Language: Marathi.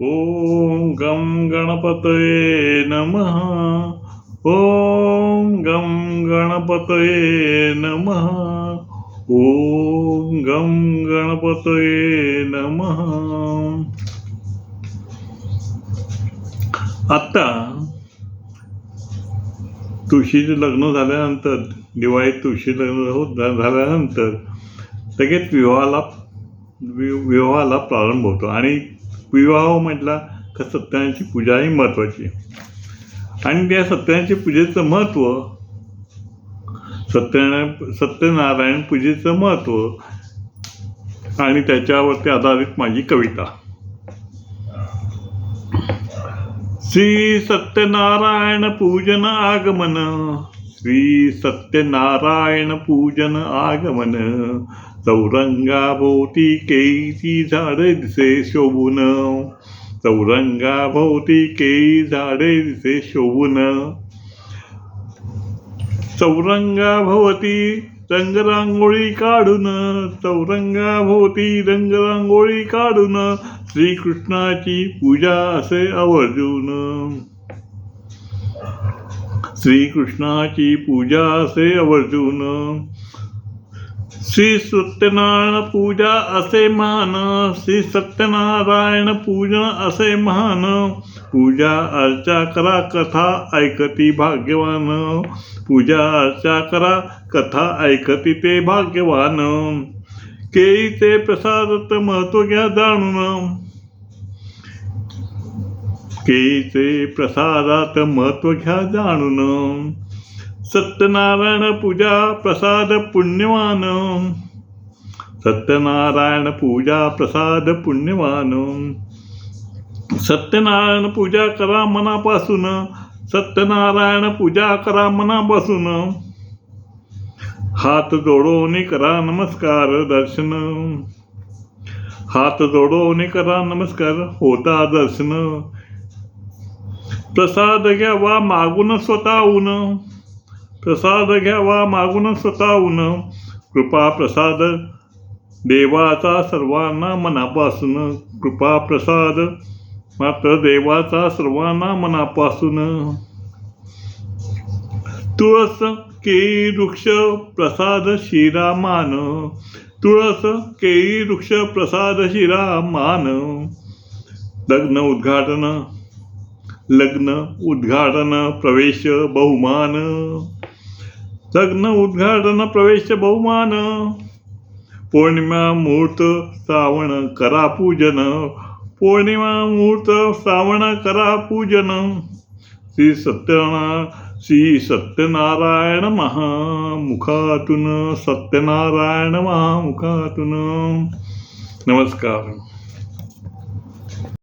ओम गम गणपतये नमः. ओम गम गणपतये नमः. ओम गम गणपतये नमः. आता तुळशीचे लग्न झाल्यानंतर, दिवाळीत तुळशी लग्न झाल्यानंतर लगेच विवाहाला प्रारंभ होतो. आणि विवाह म्हटला का सत्यनारायणाची पूजा ही महत्त्वाची. आणि त्या सत्यनारायणाच्या पूजेचं महत्त्व, सत्यनारायण पूजेचं महत्त्व आणि त्याच्यावरती आधारित माझी कविता. श्री सत्यनारायण पूजन आगमन, श्री सत्यनारायण पूजन आगमन. चौरंगाभोवती केळीची झाडे दिसे शोभून, चौरंगाभोवती केळी झाडे दिसे शोभून. चौरंगाभोवती रंगरांगोळी काढून, चौरंगाभोवती रंगरांगोळी काढून. श्रीकृष्णाची पूजा असे आवर्जून, श्रीकृष्णाची पूजा असे आवर्जून. श्री सत्यनारायण पूजा असे महान, श्री सत्यनारायण पूजन असे महान. पूजा अर्चा करा कथा ऐकती भाग्यवान, पूजा अर्चा करा कथा ऐकती ते भाग्यवान. केळीचे प्रसादात महत्त्व घ्या जाणून, केळीचे प्रसादात महत्त्व घ्या जाणून. सत्यनारायण पूजा प्रसाद पुण्यवान, सत्यनारायण पूजा प्रसाद पुण्यवान. सत्यनारायण पूजा करा मनापासून, सत्यनारायण पूजा करा मनापासून. हात जोडून करा नमस्कार दर्शन, हात जोडून करा नमस्कार होता दर्शन. प्रसाद घ्यावा मागून स्वतःहून, प्रसाद घ्यावा मागून स्वतःहून. कृपा प्रसाद देवाचा सर्वांना मनापासून, कृपा प्रसाद मात्र देवाचा सर्वांना मनापासून. तुळस केळी वृक्ष प्रसाद शिरा मान, तुळस केळी वृक्ष प्रसाद शिरा मान. लग्न उद्घाटन, लग्न उद्घाटन प्रवेश बहुमान, लग्न उद्घाटन प्रवेश बहुमान. पौर्णिमा मुहूर्त श्रावण करा पूजन, पौर्णिमा मुहूर्त श्रावण करा पूजन. श्री सत्यनारायण महामुखातून, सत्यनारायण महामुखातून. नमस्कार.